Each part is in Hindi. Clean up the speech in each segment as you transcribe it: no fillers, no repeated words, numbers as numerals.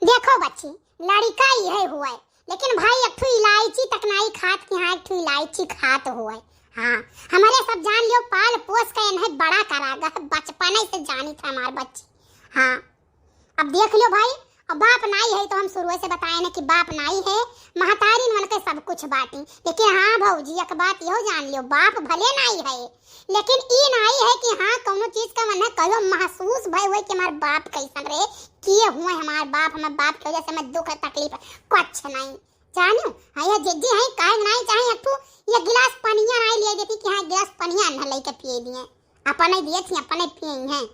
देखो बच्ची, लड़का यह हुआ है, लेकिन भाई एक ठो इलायची तक नहीं खात कि हाँ एक ठो इलायची खात हुआ है। हाँ, हमारे सब जान लियो, पाल पोस के इन्हें बड़ा करागा, बचपन से जानी था हमार बच्ची। हाँ, अब देख लियो भाई, अब बाप नहीं है तो हम शुरू से बताए ना कि बाप नहीं है, महतारी मन के सब कुछ बाटी। लेकिन हाँ भौजी, एक बात यो जान लियो, बाप भले नहीं है, लेकिन ई नहीं है कि हाँ कोनो चीज का मन है कहो महसूस भय हुए कि हमार बाप कैसन रहे, किए हुए हमार बाप की वजह से मैं दुख तकलीफ कुछ नहीं जानियो। हाँ ये जिद्दी है, काहे नहीं चाहे एक ठो ये गिलास पनिया नहीं ले देती कि हाँ गिलास पनिया न लेके पिए दिए, अपने दिए थी अपने पिए हैं।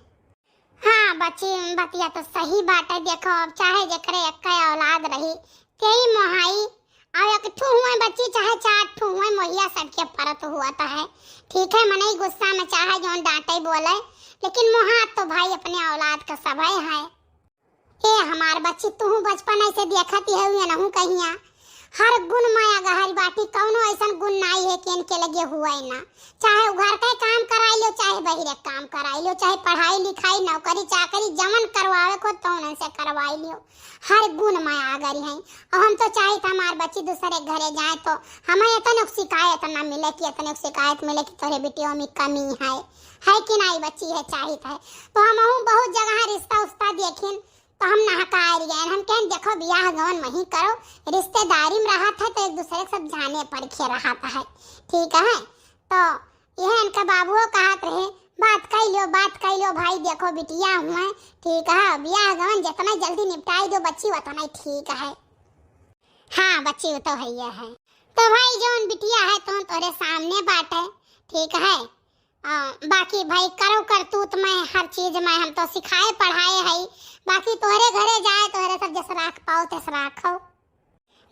हाँ बच्ची, बतिया तो सही बात है। देखो अब चाहे जकरे एक औलाद रही कई मोहाई और एक ठू हुए बच्ची, चाहे चार ठू हुए मोहिया सबके परत हुआ तो है। ठीक है, मने गुस्सा में चाहे जो डांटे बोले, लेकिन मोहा तो भाई अपने औलाद का सब है। ए हमार बच्ची, तू बचपन से देखती है ना हूँ कहिया हर गुण माया गहरी बाटी, कौनो ऐसा गुण नहीं है कि इनके लगे हुआ है ना। चाहे घर का काम कराई लो, चाहे बहिरे काम कराई लो, चाहे पढ़ाई लिखाई नौकरी चाकरी जमन करवावे को तो उनसे करवाई लियो, हर गुण माया गरी है। और हम तो चाहे था हमार बच्ची दूसरे घरे जाए तो हमें इतने शिकायत ना मिले कि इतने शिकायत मिले कि तोरे बेटियों में कमी है कि नहीं बच्ची है चाहिए है। तो हम बहुत जगह रिश्ता उस्ता देखें तो हम नहकार गए, हम कहें देखो बियाह गवन वहीं करो, रिश्तेदारी में रहा था तो एक दूसरे सब जाने पड़खे रहा है। ठीक है, तो यह इनका बाबुओ कहत रहे बात कर लो भाई, देखो बिटिया हुआ ठीक है, बियाह गवन जितना जल्दी निपटाई दो बच्ची उतना ठीक है। हाँ बच्ची वो तो है तो भाई जो बिटिया है तो तोरे सामने बात है। ठीक है, बाकी भाई करो करतूत में हर चीज में हम तो सिखाए पढ़ाए है, बाकी तोहरे घरे जाए तोहरे सब जैसे राख पाओ तैसे राखो।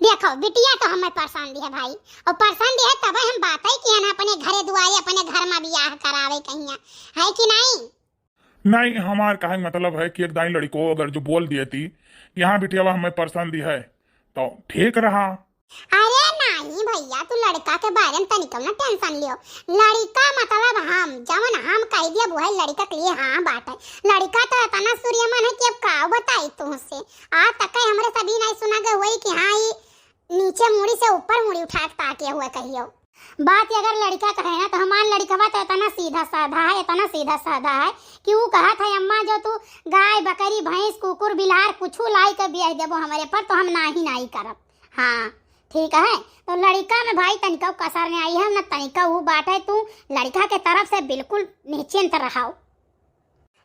देखो बिटिया तो हमें पसंद है भाई, और पसंद है तब हम बात है कि हम अपने घरे दुआरे अपने घर में बियाह करावे कहिया, है कि नहीं? नहीं, हमार कहे मतलब है कि एक दाई लड़ी को अगर जो बोल दिए थी यहाँ बिटिया हमें पसंद है तो ठीक रहा। अरे नहीं भैया, तू लड़का के बारे में तनिक ना टेंशन लियो, लड़का मतलब हम जवन हम कह दिया वो है लड़का के लिए। हाँ बात है, लड़का तो इतना सूर्यमन है कि अब का बताई तुमसे आ तक हमरे सभी नहीं सुना गए वही कि हाँ ये नीचे मुड़ी से ऊपर मुड़ी उठा के ताके हुए कहियो बात। अगर लड़का कहे ना तो हमार लड़का तो इतना सीधा साधा है कि वो कहा था अम्मा जो तू गाय बकरी भैंस कुकुर बिलार कुछ लाई के ब्याह देबो हमारे पर तो हम नहीं करब। हाँ ठीक है, तो लड़का में भाई तनिका कसर नहीं आई है ना तनिका वो बात है, तू लड़का के तरफ से बिल्कुल निश्चिंत रहो।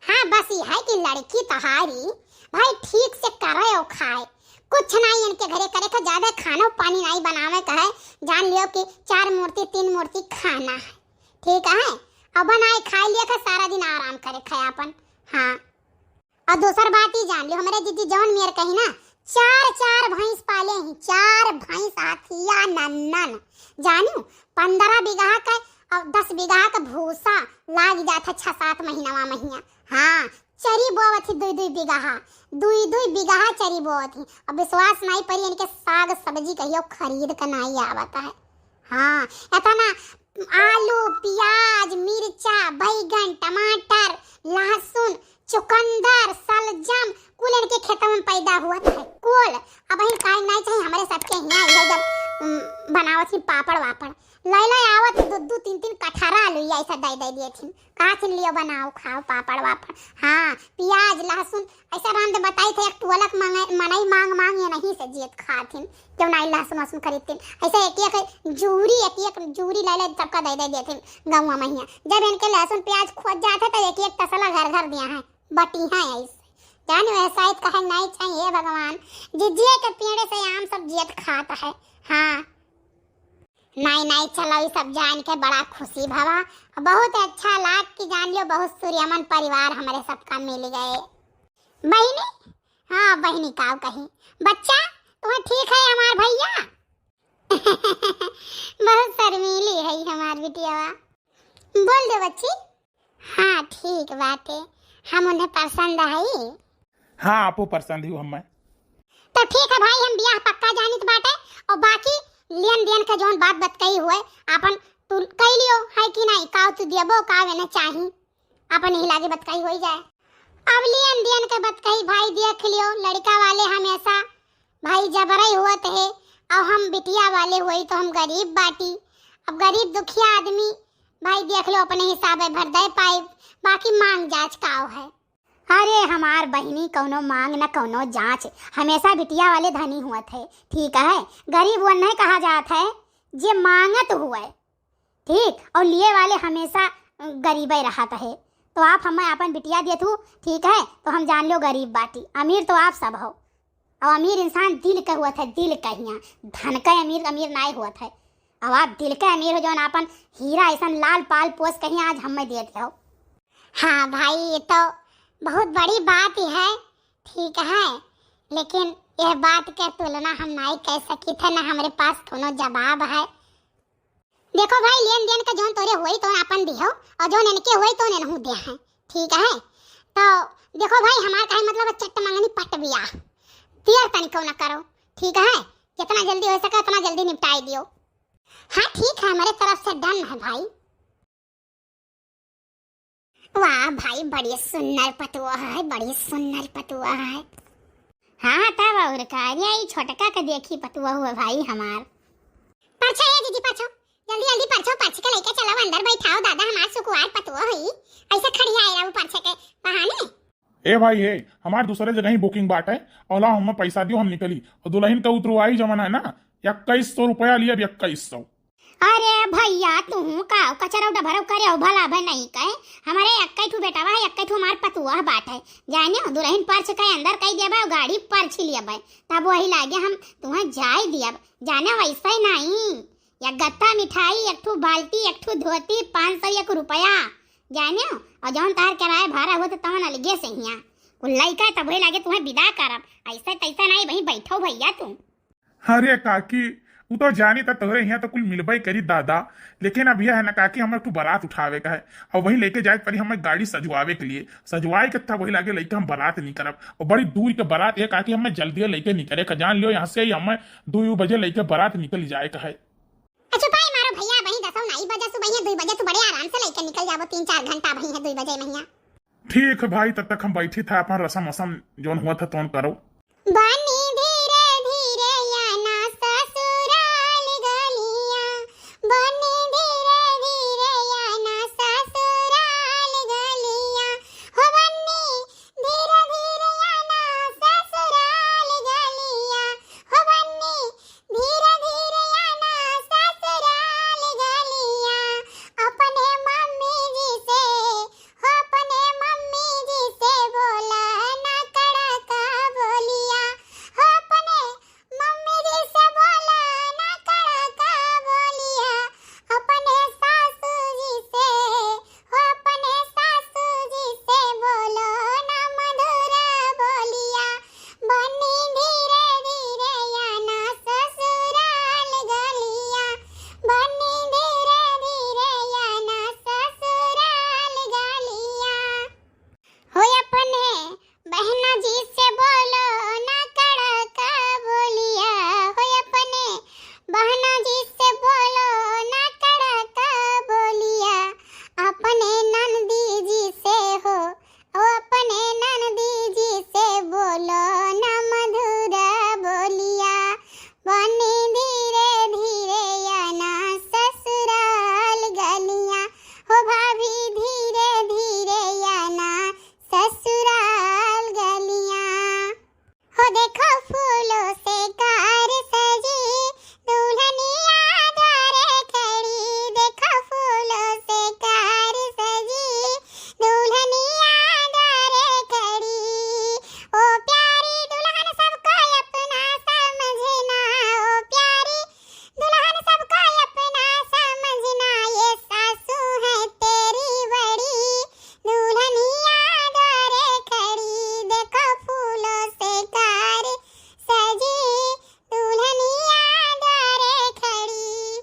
हाँ बस ये है कि लड़की तहारी भाई ठीक से करे और खाए, कुछ नहीं इनके घरे करे का ज्यादा खाना पानी नहीं बनावे का है, जान लियो कि 4 मूर्ति 3 मूर्ति खाना है। ठीक है, अब बनाए खा लिया का सारा दिन आराम करे खायापन। हाँ, और दूसर बात ही जान लियो हमारे दीदी जौन मेर कही ना 4 भैंस पाले हैं, 4 भैंस हाथिया नन्नन जानियो, 15 बीघा का और 10 बीघा का भूसा लाग जाता 6-7 महीना। हाँ, चरी बोवत थी 2 बीघा चरी बोवत थी। अब विश्वास नहीं पड़ी इनके साग सब्जी कहियो खरीद कर नहीं आवता है। हाँ, इतना आलू प्याज मिर्चा बैगन टमाटर लहसुन चुकंदर सलजम कुल इनके खेतों में पैदा हुआ था कुल। अब हम काहे नहीं चाहिए हमारे सबके यहाँ इधर जब बनावत थी पापड़ वापड़ लैला आवत 2-3 कठरा आलू ऐसा दे दिए थी, कहा थी लियो बनाओ खाओ पापड़ वापड़। हाँ, प्याज लहसुन ऐसा राम दे बताई थे, एक टोलक मनई मांग ये नहीं से जीत खाथिन जब नहीं लहसुन वसुन खरीदतीन, ऐसे एक जूरी ले सबका दे दिए थे गाँव में। जब इनके लहसुन प्याज खोज जाते तो एक तसला घर दिया है बटी है ऐसे जाने वैसा ही कहे नहीं चाहिए भगवान, जिजिए के पेड़े से आम सब जियत खाता है। हाँ नहीं चलो ये सब जान के बड़ा खुशी भवा, बहुत अच्छा लाग कि जान लियो बहुत सूर्यमन परिवार हमारे सबका मिल गए। बहनी, हाँ बहनी का कही बच्चा तुम्हें ठीक है हमार भैया बहुत शर्मीली है हमार बिटिया, बोल दो बच्ची। हाँ ठीक बात है, हम उन्हें पसंद है। हाँ आपको पसंद ही हमें तो ठीक है भाई, हम बियाह पक्का जानित बाटे और बाकी लेन देन का जोन बात बताई हुए अपन तू कह लियो है कि नहीं, का तू देबो का वेने चाही अपन ही लागे बताई होई जाए। अब लेन देन के बात कही भाई, देख लियो लड़का वाले हमेशा भाई जबरई हुआ है, और हम बिटिया वाले हुई तो हम गरीब बाटी। अब गरीब दुखिया आदमी भाई देख लो अपने हिसाब भर दे पाए, बाकी मांग जांच काव है। अरे हमार बहनी कौनो मांग न कौनो जांच, हमेशा बिटिया वाले धनी हुआ थे, ठीक है। गरीब वो नहीं कहा जाता है जे मांगत हुआ है, ठीक, और लिए वाले हमेशा गरीब ही रहा है। तो आप हमें अपन बिटिया दिए थू, ठीक है, तो हम जान लो गरीब बाटी। अमीर तो आप सब हो, और अमीर इंसान दिल का हुआ था, दिल का हिया, धन का अमीर अमीर नहीं हुआ था। अब आप दिल का अमीर हो जो अपन हीरा ऐसा लाल पाल पोस कहीं आज हमें देते हो। हाँ भाई ये तो बहुत बड़ी बात ही है, ठीक है, लेकिन यह बात के तुलना हम नहीं कह सकी थे, ना हमारे पास कोनो जवाब है। देखो भाई लेन देन का जोन तोरे हुई तो अपन दियो, और जोन इनके हुई तो इन्हें दिया है, ठीक है। तो देखो भाई हमारा कहे मतलब चट्ट मंगनी पट बिया देर तनिको न करो, ठीक है, जितना जल्दी हो सके उतना जल्दी निपटाई दियो। हाँ ठीक है, हमारे तरफ से डन है भाई। वाह भाई बड़ी सुंदर पटुआ है, बड़ी सुंदर पटुआ है। हाँ तब और कार्य छोटका का देखी पटुआ हुआ भाई हमार। पाछो ये दीदी पाछो, जल्दी जल्दी पाछो, पाछ के लेके चलो अंदर बैठाओ, दादा हमार सुकुआर पटुआ हुई ऐसे खड़ी आई रहा पाछ के बहाने। ए भाई है हमार दूसरे जगह ही बुकिंग बाट है, और हमें पैसा दियो हम निकली, और दुल्हन का उतरवाई जमाना है ना 2100 रुपया लिए, 2100। अरे भैया तू का कचरा उड़ा भरव करे और भला भय नहीं कहे, हमारे एक्कै बेटावा है, एक्कै हमार पतुआ बाट है, जाने दुल्हन पर्च कहे अंदर कही देबा, गाड़ी पर्च लिया तब वही लागे हम तुम्हें जाय दिया, जाने वैसा ही नहीं, या गत्ता मिठाई, एक ठो बाल्टी, एक ठो धोती, 501 रुपया, जाने और जौन तार किराया भाड़ा हो तो तवन अलगे से हिया लइका तब वही लागे तुम्हें विदा करब, ऐसा तैसा नहीं वही बैठो भैया तुम। अरे काकी वो तो जानी था तोहरे यहाँ तो कुल मिलबई करी दादा, लेकिन अब यह है ना काकी हमें तू बारात उठावे का है, और वही लेके जाए पड़ी हमें गाड़ी सजवावे के लिए, सजवाए के था वही लागे लेके हम बारात नहीं करब, और बड़ी दूर के बारात ये काकी हमें जल्दी लेके नहीं करे, जान लियो यहाँ से ही हमें 2 बजे लेके बारात निकल जाए का है। अच्छा भाई मारो भैया वही 10 बजे सुबह 2 बजे तू बड़े आराम से लेके निकल जाबो, 3-4 घंटा वही है 2 बजे भैया। ठीक है भाई, तब तक हम बैठी था अपन रसम वसम जोन हुआ था तो करो। बनी धीरे धीरे याना ससुराल गलियां, बनी धीरे धीरे याना ससुराल गलियां, हो बनी धीरे धीरे याना ससुराल गलियां, हो बनी धीरे धीरे याना ससुराल गलियां, अपने मम्मी जी से हो अपने मम्मी जी से बोला ना कड़का बोलिया, हो अपने मम्मी जी से बोला ना कड़का बोलिया, अपने सासू जी से हो अपने सासू जी से बोलो ना मधुर बोलिया, बनी धीरे धीरे याना ससुराल गलियां, बनी धीरे धीरे याना ससुराल गलियां, हो अपने बहना जी से बोलो ना कड़का बोलिया, हो अपने बहना जी से बोलो ना कड़का बोलिया, अपने नंदी जी से हो अपने नंदी जी से बोलो ना मधुर बोलिया, बनी धीरे धीरे याना ससुराल गलियां, हो भाभी धीरे धीरे याना ससुराल गलियां, हो देखो फूलों से कार सजी दुल्हनिया द्वारे खड़ी, देखो फूलों से कार सजी दुल्हनिया द्वारे खड़ी, ओ प्यारी दुल्हन सबको अपना समझना, ओ प्यारी दुल्हन सबको अपना समझना, ये सासू है तेरी बड़ी दुल्हनिया द्वारे खड़ी, देखो फूलों से कार सजी दुल्हनिया द्वारे खड़ी,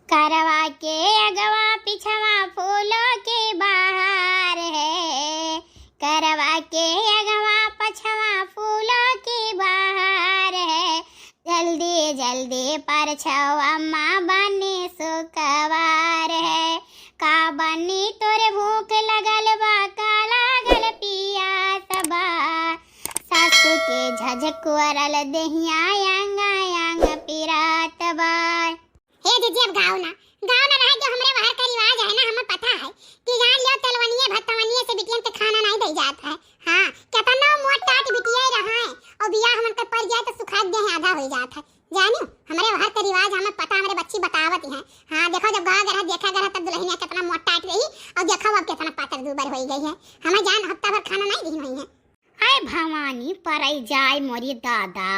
करवा के अगवा पिछवा फूलों के बाहर है, करवा के अगवा पछवा फूलों के बाहर है, जल्दी जल्दी पर छवा बनी सुकवार है, का बनी तोरे भूख लगल बा का लागल पियास के झझकुआरल देहिया यांगा यांग पिरात बार। हे दीदी अब गाओ ना रहा जो हमरे बाहर का रिवाज है ना, हमें पता है कि जान लियो तलवनिए भतवनिए से बिटियन के खाना नहीं दे जाता है। हां कितना मोट टाट बिटिया रहा है और बियाह हमन के पर जाए तो सुखा दे आधा हो जाता है। जानियो हमारे बाहर का रिवाज हमें पता, हमारे बच्ची बतावत है। हाँ देखो जब गा गरा देखा गरा तब दुल्हनिया कितना मोट टाट रही और देखो अब कितना पातर दुबर हो गई है। हमें जान हफ्ता भर खाना नहीं दी हुई है। आए भवानी परई जाए मोरी दादा,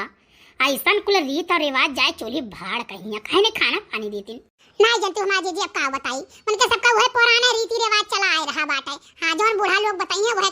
ऐसन कुल रीत और रिवाज जाए चोली भाड़ कहिया कहने खाना पानी देती नहीं जानती हमारी जी अब का बताई उनके सबका वह पुराना रीति रिवाज चला आ रहा बाटे। हाँ जो बूढ़ा लोग बताइए वह